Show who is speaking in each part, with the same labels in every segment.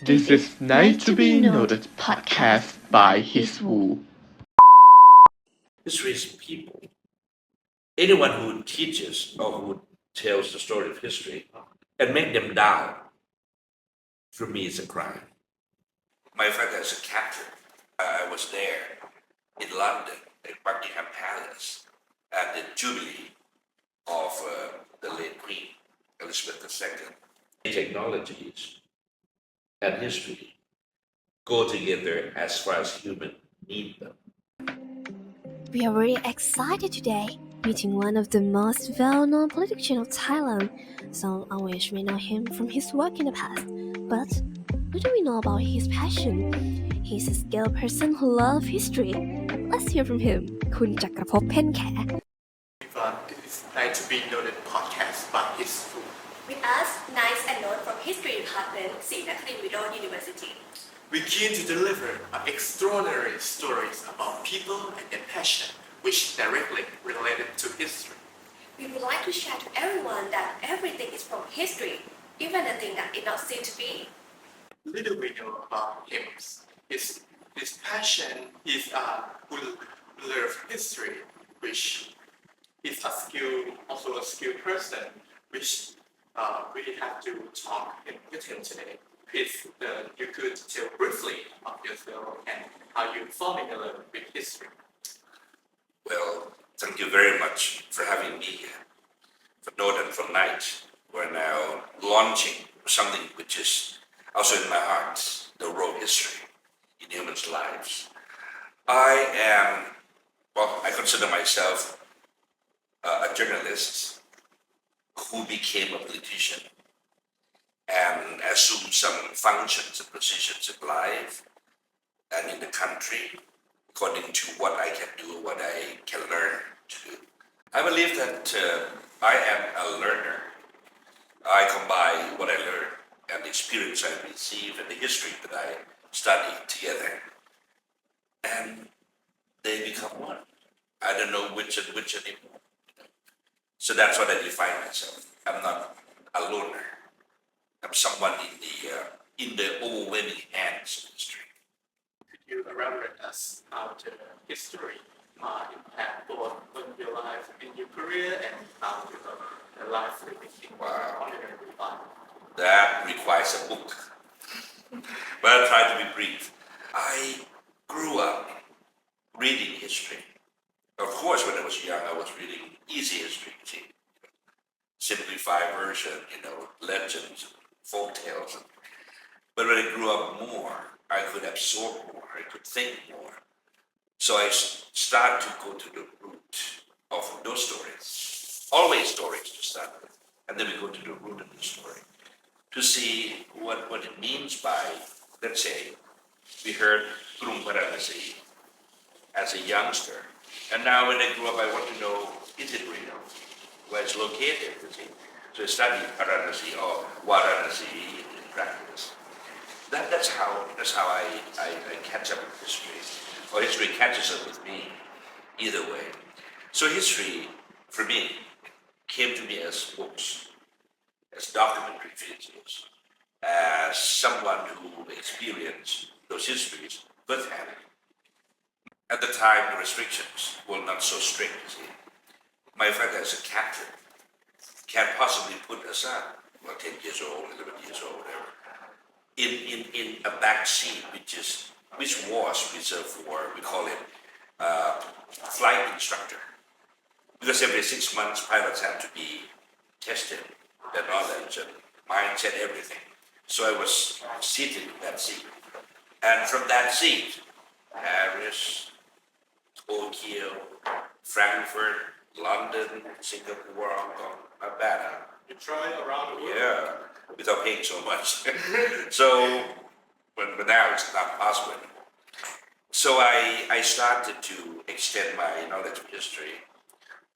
Speaker 1: This is Nice to be Noted podcast by HISSWU.
Speaker 2: History is people. Anyone who teaches or who tells the story of history and make them down, for me, is a crime. My father is a captain. I was there in London at Buckingham Palace at the Jubilee of the late Queen Elizabeth II. Technologies and history go together as far as humans need them.
Speaker 3: We are very excited today, meeting one of the most well-known politicians of Thailand. Some of which may know him from his work in the past, but what do we know about his passion? He's a skilled person who loves history. Let's hear from him. คุณจักรภพ เพ็ญแข
Speaker 1: This is Nice to be Noted podcast by HISSWU.
Speaker 3: With us, Nice and Note from History Department, Srinakharin Widol University.
Speaker 1: We're keen to deliver extraordinary stories about people and their passion, which directly related to history.
Speaker 3: We would like to share to everyone that everything is from history, even the thing that did not seem to be.
Speaker 1: Little we know about him is his passion is who love history, which is also a skilled person, which we have to talk with him today. If you could tell briefly of yourself and how you familiar with history.
Speaker 2: Well, thank you very much for having me here. For Note and for Night, we're now launching something which is also in my heart, the role of history in humans' lives. I consider myself a journalist who became a politician and assumed some functions and positions in life and in the country according to what I can do, what I can learn to do. I believe that I am a learner. I combine what I learn and the experience I receive and the history that I study together, and they become one. I don't know which and which anymore. So that's what I define myself. I'm not a loner. I'm someone in the overwhelming hands of history.
Speaker 1: Could you elaborate us how the history impact both on your life and your career and how your life living in ordinary life?
Speaker 2: That requires a book. But I'll try to be brief. I grew up reading history. Of course, when I was young, I was reading easy history, simplified version, legends, folk tales. But when I grew up more, I could absorb more, I could think more. So I started to go to the root of those stories. Always stories to start with. And then we go to the root of the story to see what it means by, let's say, we heard Krung Varanasi as a youngster. And now when I grew up, I want to know, is it real? Where it's located, you see? So I studied Varanasi or Varanasi in practice. That's how I catch up with history, or history catches up with me, either way. So history, for me, came to me as books, as documentary videos, as someone who experienced those histories firsthand. At the time, the restrictions were not so strict, you see. My father is a captain, can't possibly put a son, 10 years old, 11 years old, whatever, in a back seat, which was reserved for, we call it, flight instructor. Because every 6 months, pilots have to be tested, their knowledge and mindset, everything. So I was seated in that seat. And from that seat, Paris, Tokyo, Frankfurt, London, Singapore, Hong Kong, not bad, huh?
Speaker 1: You try around the world.
Speaker 2: Yeah, without paying so much. But now it's not possible anymore. So I started to extend my knowledge of history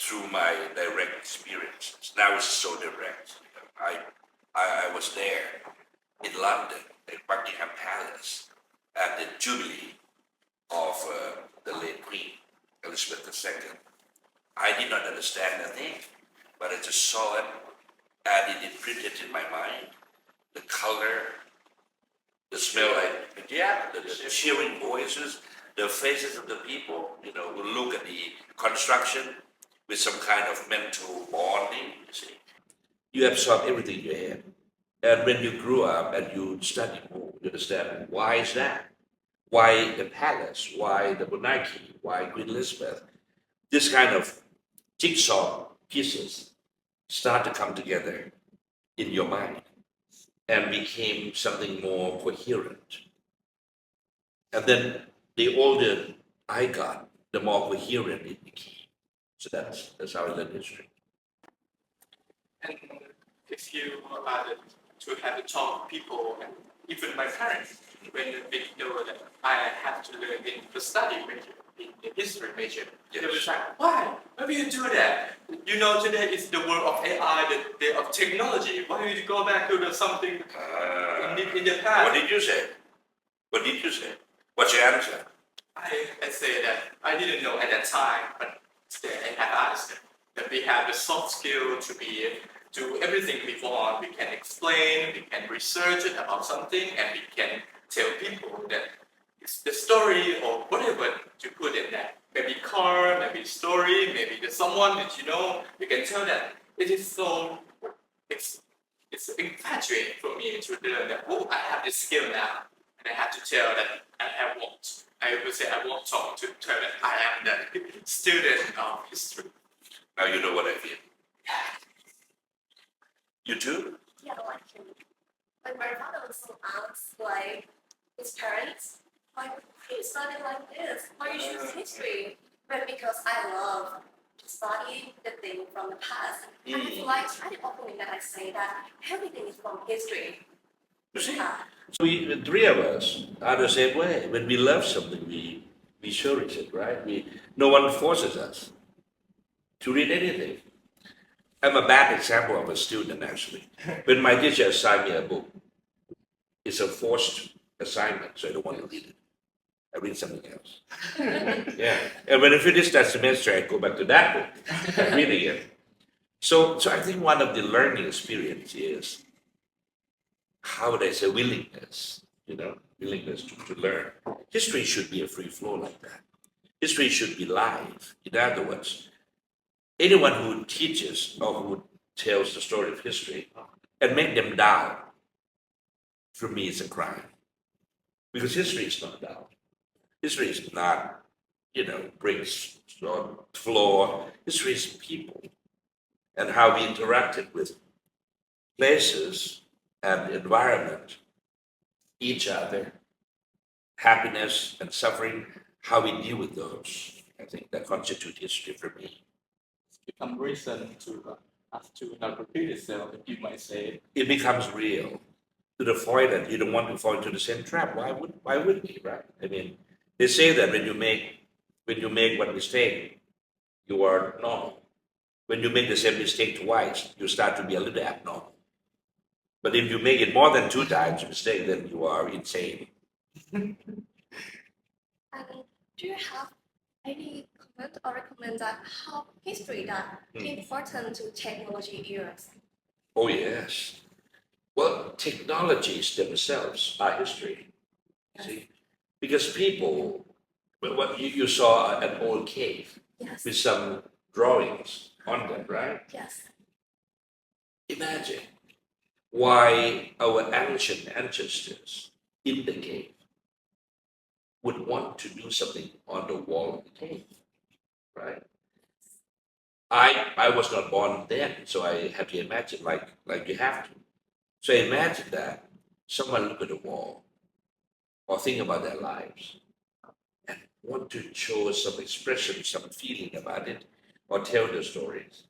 Speaker 2: through my direct experiences. Now it's so direct. I was there in London at Buckingham Palace at the Jubilee of the late Queen Elizabeth II. I did not understand a thing, but I just saw it and it imprinted in my mind the color, the smell like, yeah, the cheering voices, the faces of the people, who look at the construction with some kind of mental bonding, you see. You absorb everything in your head. And when you grew up and you study more, you understand why is that? Why the palace? Why the monarchy? Why Queen Elizabeth? This kind of jigsaw pieces start to come together in your mind and became something more coherent. And then the older I got, the more coherent it became. So that's how I learned history.
Speaker 1: And if you are to have to talk to people, and even my parents, when they know that I have to learn in the study major, in the history major, they will say, why? Why will you do that? Today is the world of AI, the day of technology. Why will you go back to something in the past?
Speaker 2: What did you say? What did you say? What's your answer?
Speaker 1: I say that I didn't know at that time, but today I have asked that we have the soft skill to do everything we want. We can explain, we can research it about something, and we can tell people that it's the story or whatever you put in that. Maybe car, maybe story, maybe there's someone that you can tell that it is so it's infatuating for me to learn that I have this skill now, and I have to tell that I won't. I would say I won't talk to tell that I am the student of history.
Speaker 2: Now you know what I feel. You too?
Speaker 4: Yeah, like him. Like my father also asks like his parents, why you study like this? Why you choose history? But because I love to study the thing from the past. And I feel like I openly that I say that everything is from history.
Speaker 2: You see?
Speaker 4: Yeah.
Speaker 2: The three of us are the same way. When we love something, we cherish it, right? No one forces us to read anything. I'm a bad example of a student, actually. When my teacher assigned me a book, it's a forced assignment, so I don't want to read it. I read something else. Yeah. And when I finish that semester, I go back to that book and read again. So I think one of the learning experience is, how would I say, willingness, willingness to learn. History should be a free flow like that. History should be live. In other words, anyone who teaches or who tells the story of history and make them down, for me, is a crime. Because history is not down. History is not, bricks or floor. History is people and how we interacted with places and environment, each other, happiness and suffering, how we deal with those. I think that constitute history for me.
Speaker 1: Become reason to us to not repeat itself, you might say.
Speaker 2: It becomes real to the point that you don't want to fall into the same trap. Why would we, right? I mean, they say that when you make one mistake, you are normal. When you make the same mistake twice, you start to be a little abnormal. But if you make it more than 2 times mistake, then you are insane.
Speaker 4: And do you have any comment or recommend that how history that important to technology years?
Speaker 2: Oh yes. Well, technologies themselves are history. See, because people, what you saw an old cave
Speaker 4: Yes.
Speaker 2: with some drawings on them, right?
Speaker 4: Yes.
Speaker 2: Imagine why our ancient ancestors in the cave would want to do something on the wall of the cave, right? I was not born then, so I have to imagine like you have to. So imagine that someone look at the wall or think about their lives and want to show some expression, some feeling about it, or tell the stories.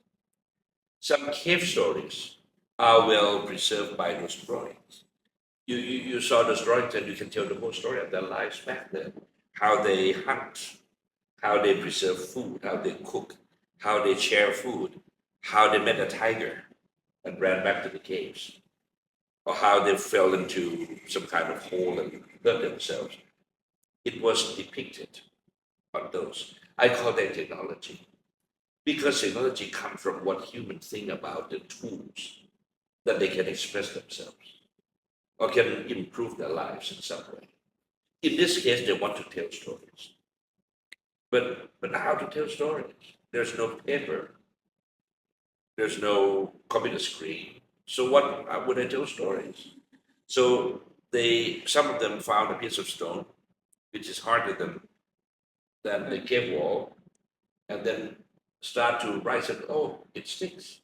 Speaker 2: Some cave stories are well preserved by those drawings. You saw those drawings and you can tell the whole story of their lives back then. How they hunt, how they preserve food, how they cook, how they share food, how they met a tiger and ran back to the caves, or how they fell into some kind of hole and hurt themselves. It was depicted on those. I call that technology. Because technology comes from what humans think about the tools that they can express themselves. or can improve their lives in some way. In this case, they want to tell stories. But how to tell stories? There's no paper. There's no computer screen. So how would I tell stories? So some of them found a piece of stone, which is harder than the cave wall, and then start to write it. Oh, it sticks.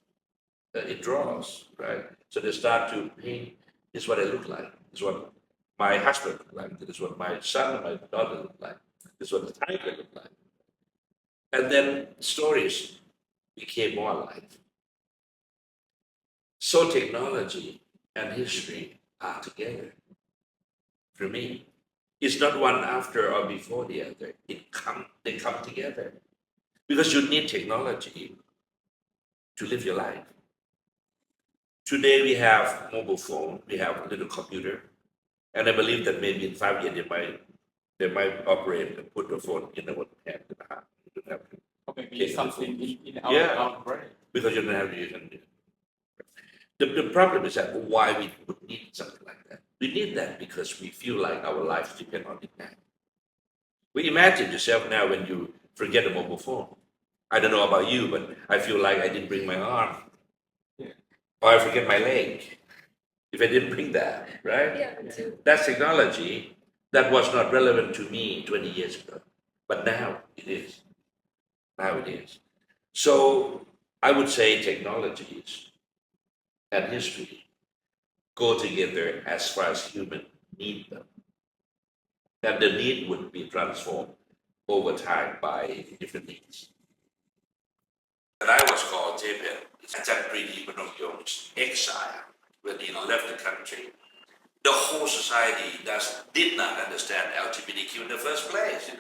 Speaker 2: It draws, right? So they start to paint. This is what I look like. This is what my husband looked like. This is what my son and my daughter look like. This is what the tiger looked like. And then stories became more alive. So technology and history are together. For me, it's not one after or before the other. They come together because you need technology to live your life. Today we have mobile phone, we have a little computer, and I believe that maybe in 5 years they might operate and put the phone in our hand. You don't have to
Speaker 5: Or maybe
Speaker 2: take the
Speaker 5: something
Speaker 2: phone.
Speaker 5: in our,
Speaker 2: Yeah.
Speaker 5: our brain.
Speaker 2: Because you don't have to use it. The problem is that why we would need something like that. We need that because we feel like our lives depend on it now. We imagine yourself now when you forget a mobile phone. I don't know about you, but I feel like I didn't bring my arm.
Speaker 5: Yeah.
Speaker 2: Or I forget my leg. If I didn't bring that, right?
Speaker 4: Yeah, me too.
Speaker 2: That's technology that was not relevant to me 20 years ago. But now it is. Now it is. So I would say technologies and history go together as far as humans need them. And the need would be transformed over time by different needs. And I was called Japan. It's exile when he left the country. The whole society did not understand LGBTQ in the first place,